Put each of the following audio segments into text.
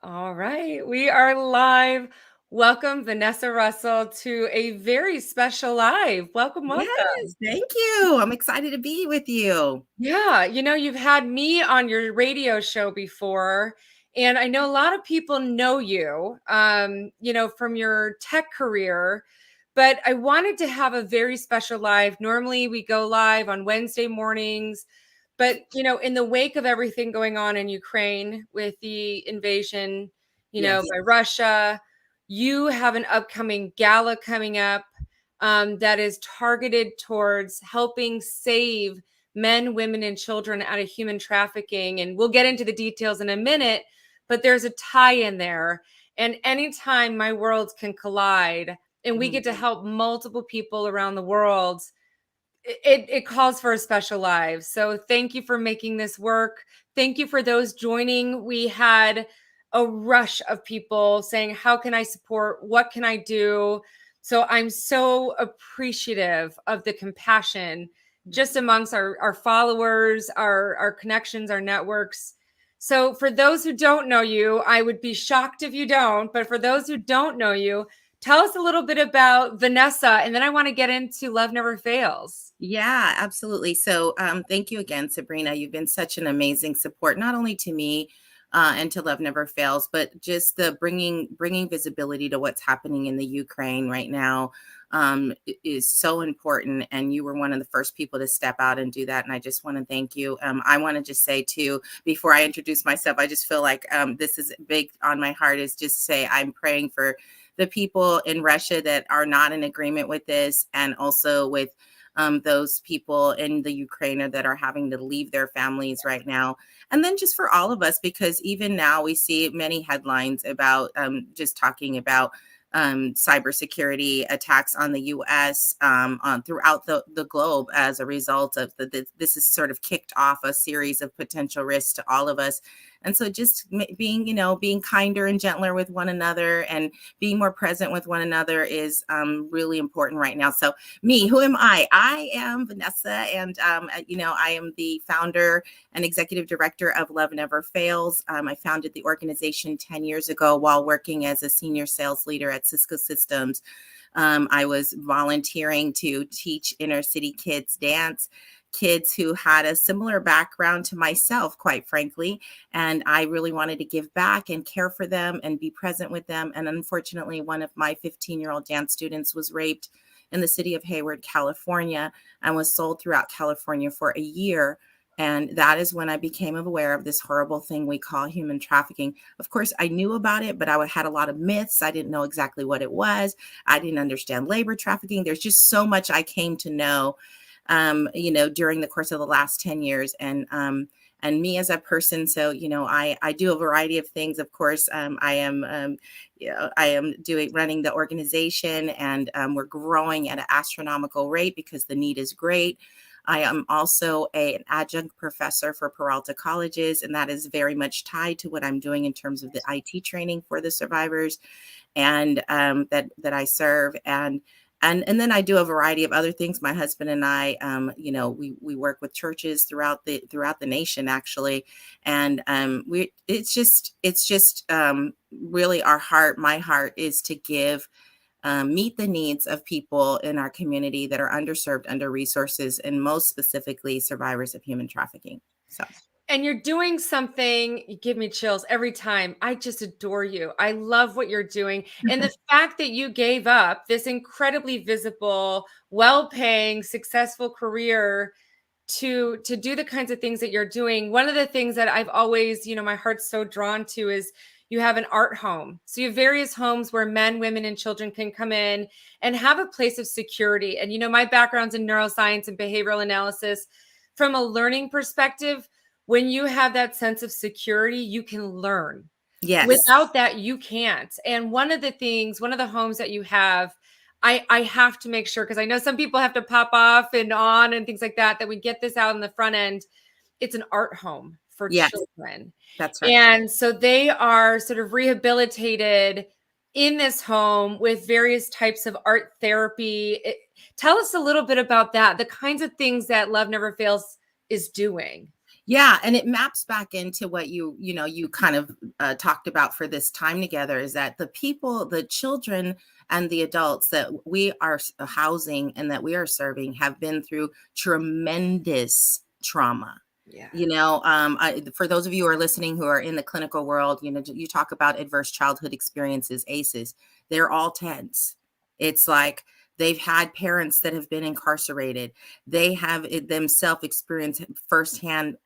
All right, we are live. Welcome, Vanessa Russell, to a very special live. Welcome, welcome. Yes, thank you. I'm excited to be with you. Yeah, you've had me on your radio show before, and I know a lot of people know you, from your tech career, but I wanted to have a very special live. Normally, we go live on Wednesday mornings, but in the wake of everything going on in Ukraine with the invasion, Yes. by Russia, you have an upcoming gala coming up that is targeted towards helping save men, women, and children out of human trafficking. And we'll get into the details in a minute, but there's a tie in there. And anytime my worlds can collide and we get to help multiple people around the world, it calls for a special live. So thank you for making this work. Thank you for those joining. We had a rush of people saying, how can I support? What can I do? So I'm so appreciative of the compassion just amongst our followers, our connections, our networks. So for those who don't know you, I would be shocked if you don't, but for those who don't know you, tell us a little bit about Vanessa, and then I want to get into Love Never Fails. Yeah, absolutely. So thank you again, Sabrina. You've been such an amazing support, not only to me and to Love Never Fails, but just the bringing visibility to what's happening in the Ukraine right now is so important. And you were one of the first people to step out and do that. And I just want to thank you. I want to just say too, before I introduce myself, I just feel like this is big on my heart, is just say I'm praying for the people in Russia that are not in agreement with this, and also with those people in the Ukraine that are having to leave their families right now. And then just for all of us, because even now we see many headlines about just talking about cybersecurity attacks on the U.S. Throughout the globe as a result of this has sort of kicked off a series of potential risks to all of us. And so just being kinder and gentler with one another and being more present with one another is really important right now. So me, who am I? I am Vanessa, and I am the founder and executive director of Love Never Fails. I founded the organization 10 years ago while working as a senior sales leader at Cisco Systems. I was volunteering to teach inner city kids dance, kids who had a similar background to myself, quite frankly. And I really wanted to give back and care for them and be present with them. And unfortunately, one of my 15-year-old dance students was raped in the city of Hayward, California, and was sold throughout California for a year. And that is when I became aware of this horrible thing we call human trafficking. Of course, I knew about it, but I had a lot of myths. I didn't know exactly what it was. I didn't understand labor trafficking. There's just so much I came to know during the course of the last 10 years. And me as a person. So, I do a variety of things. Of course, I am running the organization, and we're growing at an astronomical rate because the need is great. I am also an adjunct professor for Peralta colleges, and that is very much tied to what I'm doing in terms of the IT training for the survivors and that I serve. And then I do a variety of other things. My husband and I, we work with churches throughout the nation, actually, and it's just really our heart. My heart is to give. Meet the needs of people in our community that are underserved, under resources, and most specifically survivors of human trafficking. So. And you're doing something, you give me chills every time. I just adore you. I love what you're doing. And the fact that you gave up this incredibly visible, well-paying, successful career to do the kinds of things that you're doing. One of the things that I've always, my heart's so drawn to is you have an art home. So you have various homes where men, women, and children can come in and have a place of security. And, my background's in neuroscience and behavioral analysis. From a learning perspective, when you have that sense of security, you can learn. Yes. Without that, you can't. And one of the homes that you have, I have to make sure, because I know some people have to pop off and on and things like that we get this out in the front end. It's an art home for children. That's right. And so they are sort of rehabilitated in this home with various types of art therapy. Tell us a little bit about that, the kinds of things that Love Never Fails is doing. Yeah, and it maps back into what you kind of talked about for this time together, is that the people, the children and the adults that we are housing and that we are serving have been through tremendous trauma. Yeah. For those of you who are listening who are in the clinical world, you talk about adverse childhood experiences, ACEs. They're all tense. It's like they've had parents that have been incarcerated. They have themselves experienced firsthand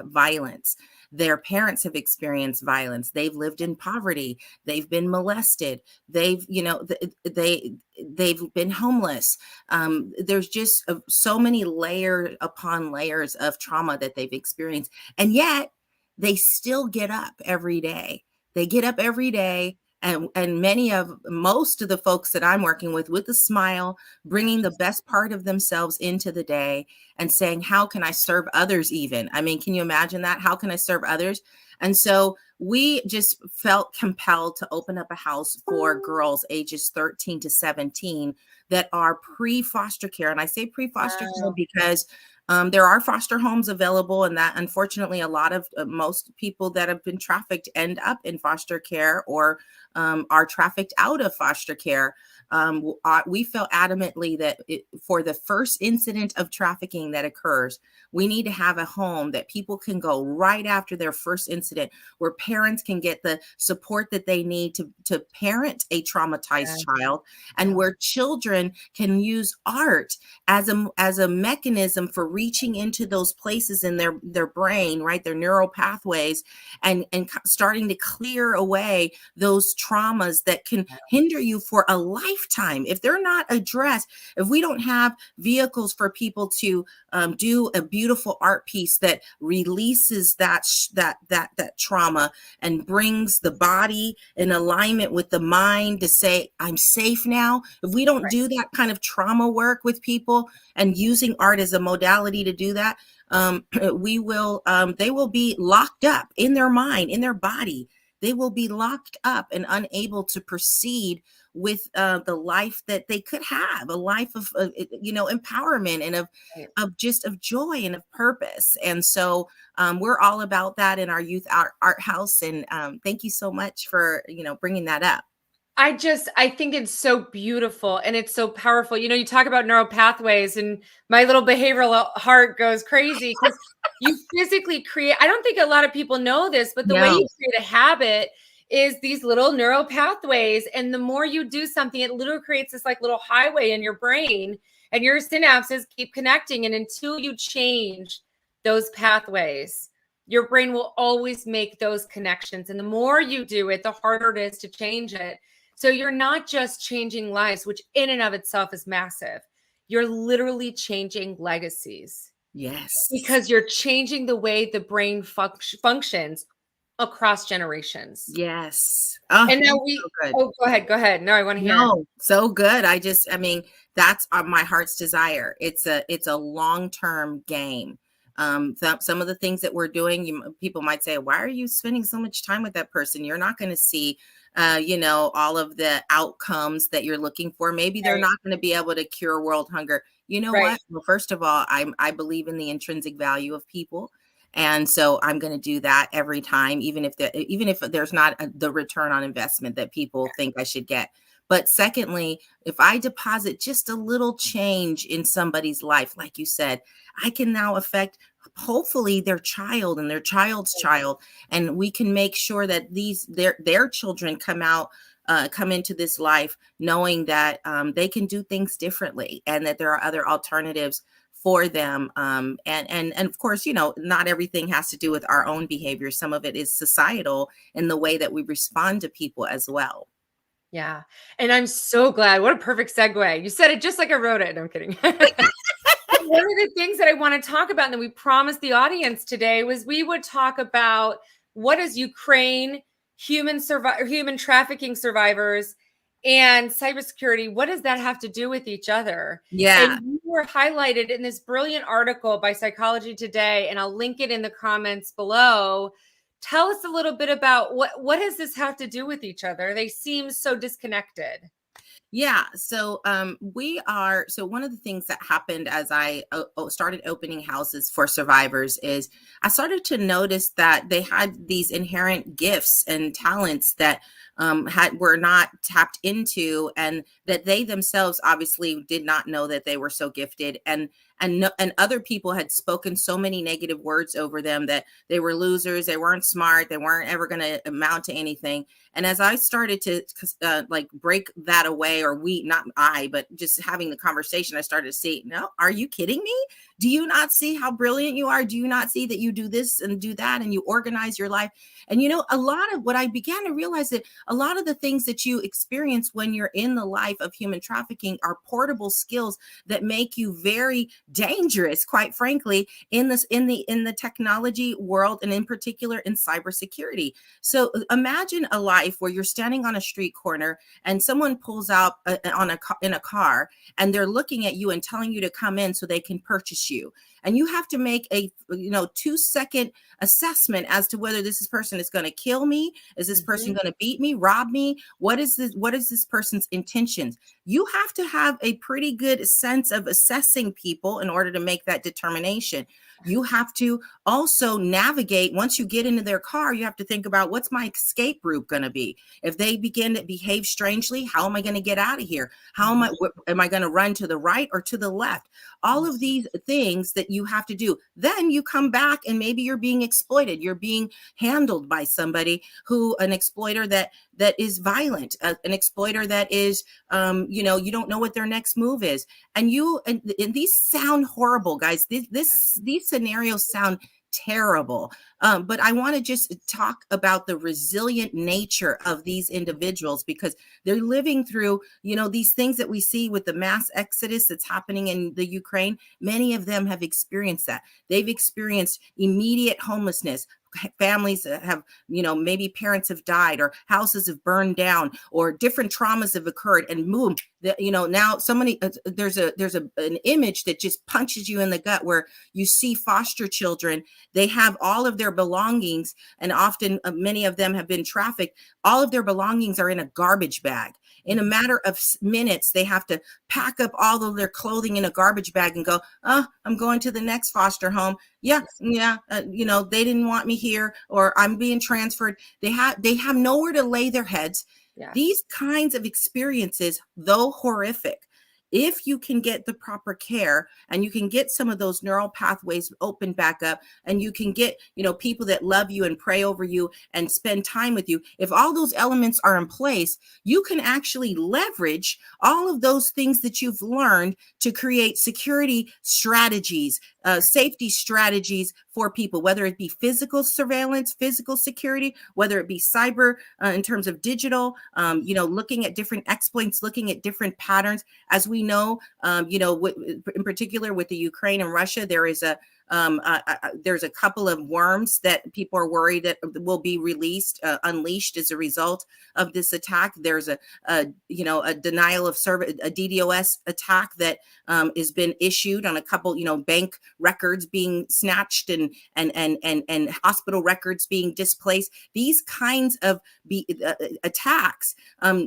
violence. Their parents have experienced violence. They've lived in poverty. They've been molested. They've been homeless. There's just so many layers upon layers of trauma that they've experienced, and yet they still get up every day. They get up every day, and most of the folks that I'm working with a smile, bringing the best part of themselves into the day and saying, how can I serve others? Even, I mean, can you imagine that? How can I serve others? And so we just felt compelled to open up a house for girls ages 13 to 17 that are pre-foster care. And I say pre-foster care Wow. because there are foster homes available, and that unfortunately a lot of most people that have been trafficked end up in foster care or are trafficked out of foster care. We felt adamantly that for the first incident of trafficking that occurs, we need to have a home that people can go right after their first incident, where parents can get the support that they need to parent a traumatized child, and where children can use art as a mechanism for reaching into those places in their brain, right, their neural pathways, and starting to clear away those traumas that can hinder you for a lifetime if they're not addressed. If we don't have vehicles for people to do a beautiful art piece that releases that trauma and brings the body in alignment with the mind to say, I'm safe now. If we don't do that kind of trauma work with people and using art as a modality to do that, they will be locked up in their mind, in their body. They will be locked up and unable to proceed with the life that they could have, a life of empowerment and of joy and of purpose. And so we're all about that in our youth art house. And thank you so much for bringing that up. I think it's so beautiful and it's so powerful. You talk about neural pathways, and my little behavioral heart goes crazy because you physically create. I don't think a lot of people know this, but the way No. you create a habit is these little neural pathways. And the more you do something, it literally creates this like little highway in your brain, and your synapses keep connecting. And until you change those pathways, your brain will always make those connections. And the more you do it, the harder it is to change it. So you're not just changing lives, which in and of itself is massive. You're literally changing legacies Yes. because you're changing the way the brain functions across generations. Yes. Oh, And now so good. oh, go ahead. No, I want to hear. No, so good. I mean, that's my heart's desire. It's a long-term game. Some of the things that we're doing, people might say, why are you spending so much time with that person? You're not going to see, all of the outcomes that you're looking for. Maybe they're Right. not going to be able to cure world hunger. You know Right. what? Well, first of all, I believe in the intrinsic value of people. And so I'm going to do that every time, even if there's not the return on investment that people think I should get. But secondly, if I deposit just a little change in somebody's life, like you said, I can now affect hopefully their child and their child's child. And we can make sure that their children come into this life knowing that they can do things differently and that there are other alternatives for them. And of course, not everything has to do with our own behavior. Some of it is societal in the way that we respond to people as well. Yeah. And I'm so glad. What a perfect segue. You said it just like I wrote it. No, I'm kidding. One of the things that I want to talk about, and that we promised the audience today, was we would talk about what is Ukraine, human trafficking survivors, and cybersecurity. What does that have to do with each other? And Yeah. you were highlighted in this brilliant article by Psychology Today, and I'll link it in the comments below. Tell us a little bit about what does this have to do with each other? They seem so disconnected. Yeah, so so one of the things that happened as I started opening houses for survivors is I started to notice that they had these inherent gifts and talents that had were not tapped into, and that they themselves obviously did not know that they were so gifted, and other people had spoken so many negative words over them that they were losers, they weren't smart, they weren't ever going to amount to anything. And as I started to like break that away, or we, not I, but just having the conversation, I started to see, no, are you kidding me? Do you not see how brilliant you are? Do you not see that you do this and do that and you organize your life? And a lot of what I began to realize, that a lot of the things that you experience when you're in the life of human trafficking are portable skills that make you very dangerous, quite frankly, in the technology world, and in particular in cybersecurity. So imagine a life where you're standing on a street corner and someone pulls out in a car, and they're looking at you and telling you to come in so they can purchase you. And you have to make a 2-second assessment as to whether this person is going to kill me. Is this person going to beat me, rob me? What is this person's intentions? You have to have a pretty good sense of assessing people in order to make that determination. You have to also navigate. Once you get into their car, you have to think about, what's my escape route going to be? If they begin to behave strangely, how am I going to get out of here? Am I going to run to the right or to the left? All of these things that you have to do. Then you come back and maybe you're being exploited. You're being handled by somebody an exploiter that is violent, an exploiter that is, you don't know what their next move is. And these sound horrible, guys. These scenarios sound terrible. But I want to just talk about the resilient nature of these individuals, because they're living through, these things that we see with the mass exodus that's happening in the Ukraine. Many of them have experienced that. They've experienced immediate homelessness. Families that have, maybe parents have died, or houses have burned down, or different traumas have occurred, and boom, now somebody, there's an image that just punches you in the gut, where you see foster children. They have all of their belongings, and often many of them have been trafficked. All of their belongings are in a garbage bag. In a matter of minutes, they have to pack up all of their clothing in a garbage bag and go, I'm going to the next foster home. Yeah. They didn't want me here, or I'm being transferred. They have nowhere to lay their heads. Yeah. These kinds of experiences, though horrific, if you can get the proper care, and you can get some of those neural pathways open back up, and you can get, people that love you and pray over you and spend time with you, if all those elements are in place, you can actually leverage all of those things that you've learned to create security strategies, safety strategies for people, whether it be physical surveillance, physical security, whether it be cyber, in terms of digital, looking at different exploits, looking at different patterns. As we know, in particular with the Ukraine and Russia, there's a couple of worms that people are worried that will be unleashed as a result of this attack. There's a denial of service, a DDoS attack that has been issued on a couple, bank records being snatched, and hospital records being displaced. These kinds of attacks,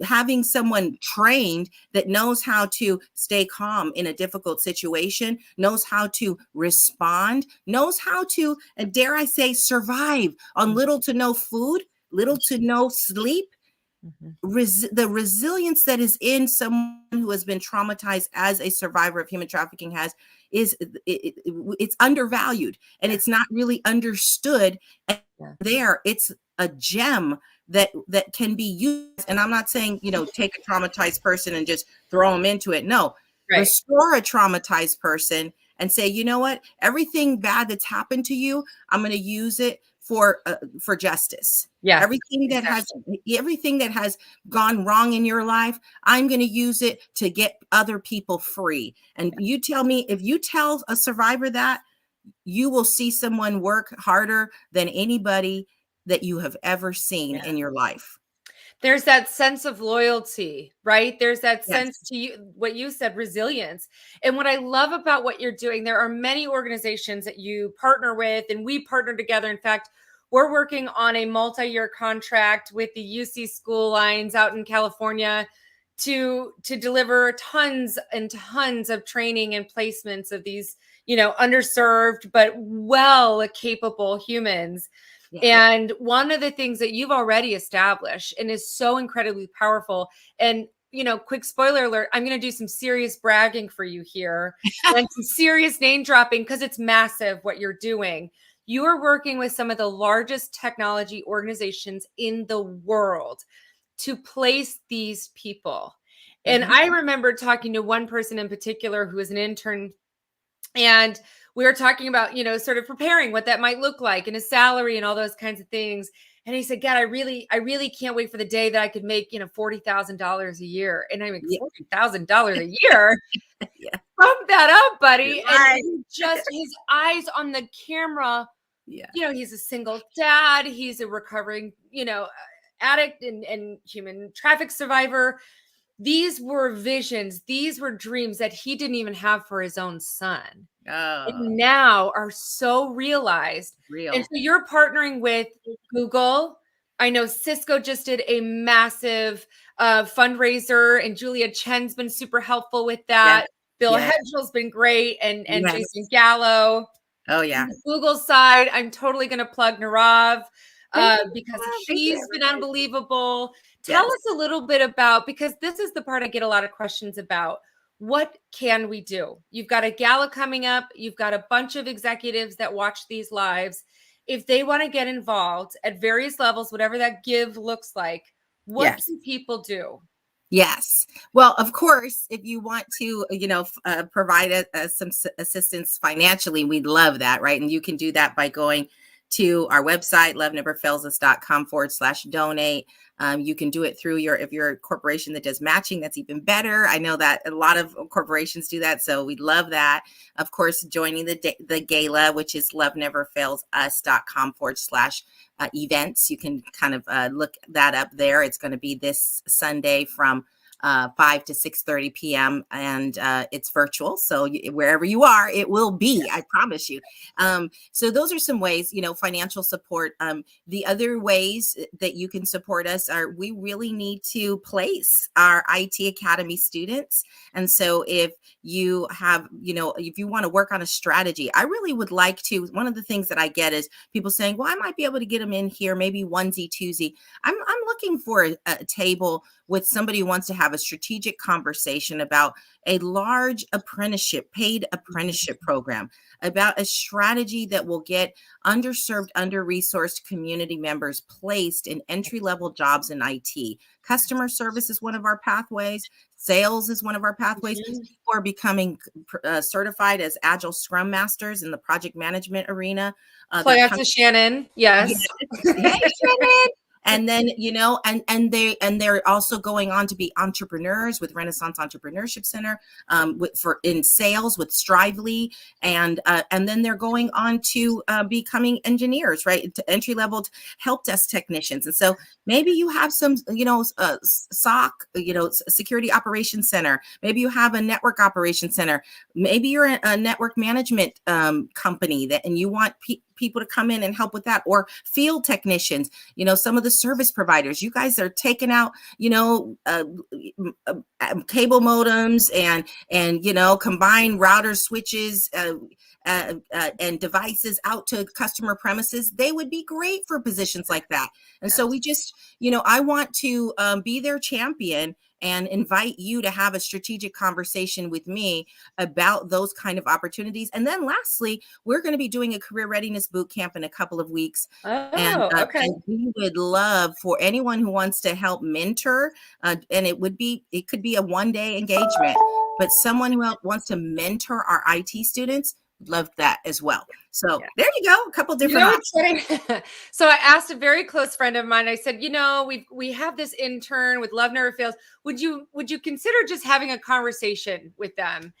having someone trained that knows how to stay calm in a difficult situation, knows how to respond, knows how to, and dare I say, survive on little to no food, little to no sleep. The resilience that is in someone who has been traumatized as a survivor of human trafficking it's undervalued, and it's not really understood. And it's a gem that can be used. And I'm not saying, take a traumatized person and just throw them into it. No, restore a traumatized person and say, you know what, everything bad that's happened to you, I'm going to use it for justice. Yeah. Everything that has gone wrong in your life, I'm going to use it to get other people free. And you tell me, if you tell a survivor that, you will see someone work harder than anybody that you have ever seen in your life. There's that sense of loyalty, right? There's that sense to you, what you said, resilience. And what I love about what you're doing, there are many organizations that you partner with, and we partner together. In fact, we're working on a multi-year contract with the UC school lines out in California to deliver tons and tons of training and placements of these, underserved but well capable humans. Yeah. And one of the things that you've already established and is so incredibly powerful, and quick spoiler alert, I'm going to do some serious bragging for you here and some serious name dropping because it's massive what you're doing. You are working with some of the largest technology organizations in the world to place these people. And Mm-hmm. I remember talking to one person in particular who was an intern, and we were talking about, sort of preparing what that might look like and a salary and all those kinds of things. And he said, God, I really can't wait for the day that I could make, $40,000 a year. And I'm like, Yeah. $40,000 a year? Yeah. Pump that up, buddy. And Right. just his eyes on the camera, Yeah. he's a single dad. He's a recovering, addict and human traffic survivor. These were visions. These were dreams that he didn't even have for his own son. Oh, And now are so realized. And real. so you're partnering with Google. I know Cisco just did a massive fundraiser, and Julia Chen's been super helpful with Yeah. that. Bill Yeah. Hedgel's been great, and Jason Yes. Gallo. Oh, yeah. Google side, I'm totally going to plug Narav Thank you. because Thank you, he's been everybody. unbelievable. Tell Yes. us a little bit about, because this is the part I get a lot of questions about. What can we do? You've got a gala coming up. You've got a bunch of executives that watch these lives. If they want to get involved at various levels, whatever that give looks like, what Yes. can people do? Yes. Well, of course, if you want to, provide some assistance financially, we'd love that, right? And you can do that by going to our website, loveneverfailsus.com/donate. You can do it through if you're a corporation that does matching, that's even better. I know that a lot of corporations do that, so we'd love that. Of course, joining the gala, which is loveneverfailsus.com/events. You can kind of look that up there. It's going to be this Sunday from 5 to 6:30 p.m. and it's virtual. So wherever you are, it will be, I promise you. So those are some ways, financial support. The other ways that you can support us are we really need to place our IT Academy students. And so if you have, if you want to work on a strategy, I really would like to. One of the things that I get is people saying, well, I might be able to get them in here, maybe onesie, twosie. I'm looking for a table with somebody who wants to have a strategic conversation about a large paid apprenticeship program, about a strategy that will get underserved, under-resourced community members placed in entry-level jobs in IT. Customer service is one of our pathways. Sales is one of our pathways. People are becoming certified as Agile Scrum Masters in the project management arena. Play out to Shannon. Yes. Hey, Shannon. And then, and they're also going on to be entrepreneurs with Renaissance Entrepreneurship Center, in sales with Strively, and then they're going on to becoming engineers, right? To entry level help desk technicians. And so maybe you have some, SOC, Security Operations Center. Maybe you have a Network Operations Center. Maybe you're a network management company and you want people to come in and help with that, or field technicians, some of the service providers. You guys are taking out, cable modems and combined routers, switches, and devices out to customer premises. They would be great for positions like that. And so we just, I want to be their champion and invite you to have a strategic conversation with me about those kind of opportunities. And then lastly, we're going to be doing a career readiness boot camp in a couple of weeks. Oh, okay. And we would love for anyone who wants to help mentor, and it could be a one-day engagement, but someone who wants to mentor our IT students, love that as well. So there you go, a couple different options. So I asked a very close friend of mine, I said, we have this intern with Love Never Fails. Would you consider just having a conversation with them?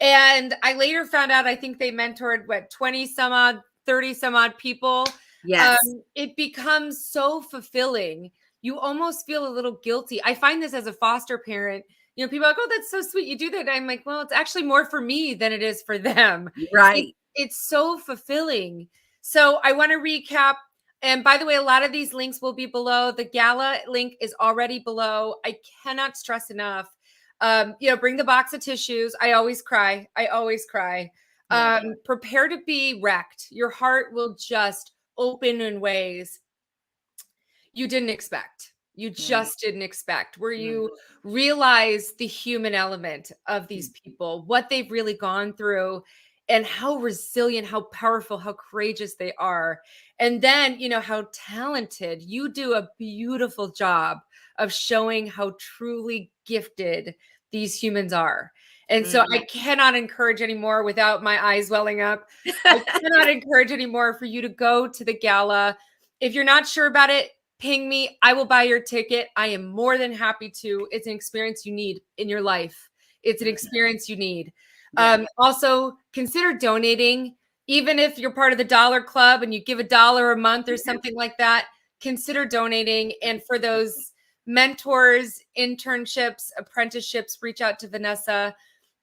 And I later found out, I think they mentored 20 some odd, 30 some odd people. Yes. It becomes so fulfilling. You almost feel a little guilty. I find this as a foster parent. People are like, oh, that's so sweet. You do that. I'm like, well, it's actually more for me than it is for them. Right. It's so fulfilling. So I want to recap. And by the way, a lot of these links will be below. The gala link is already below. I cannot stress enough. Bring the box of tissues. I always cry. Yeah. Prepare to be wrecked. Your heart will just open in ways you didn't expect. You Mm, just didn't expect, where mm, you realize the human element of these people, what they've really gone through, and how resilient, how powerful, how courageous they are. And then, how talented. You do a beautiful job of showing how truly gifted these humans are. And so mm. I cannot encourage anymore without my eyes welling up. I cannot encourage anymore for you to go to the gala. If you're not sure about it, ping me. I will buy your ticket. I am more than happy to. It's an experience you need in your life. It's an experience you need. Yeah. Also, consider donating. Even if you're part of the Dollar Club and you give $1 a month or something like that, consider donating. And for those mentors, internships, apprenticeships, reach out to Vanessa.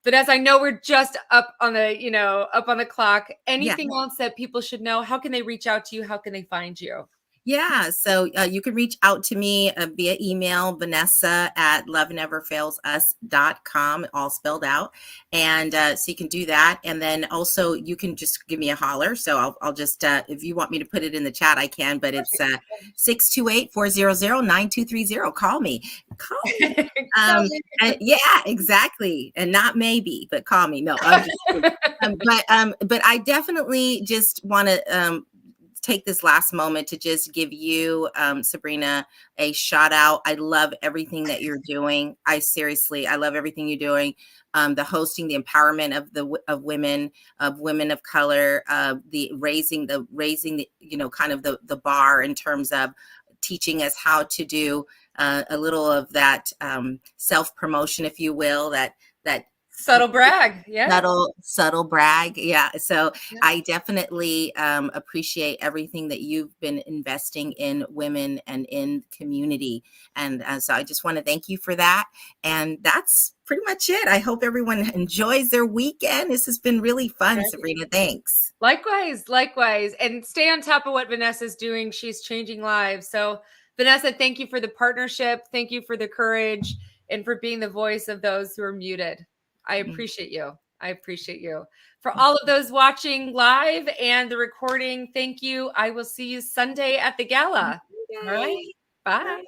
Vanessa, I know we're just up on the clock. Yeah. Anything else that people should know? How can they reach out to you? How can they find you? Yeah, so you can reach out to me via email, Vanessa at loveneverfailsus.com, all spelled out. And so you can do that. And then also you can just give me a holler. So I'll just, if you want me to put it in the chat, I can, but it's 628-400-9230. Call me. Call me. Yeah, exactly. And not maybe, but call me. No, I'm just kidding. But I definitely just want to take this last moment to just give you, Sabrina, a shout out. I love everything that you're doing. I love everything you're doing. The hosting, the empowerment of women of color, the raising the kind of the bar in terms of teaching us how to do a little of that self promotion, if you will, that Subtle brag. Yeah. subtle brag. Yeah. So I definitely appreciate everything that you've been investing in women and in community. And so I just want to thank you for that. And that's pretty much it. I hope everyone enjoys their weekend. This has been really fun, Sabrina. Thanks. Likewise. And stay on top of what Vanessa's doing. She's changing lives. So, Vanessa, thank you for the partnership. Thank you for the courage and for being the voice of those who are muted. I appreciate you. For all of those watching live and the recording, thank you. I will see you Sunday at the gala. Yay. All right. Bye. Bye.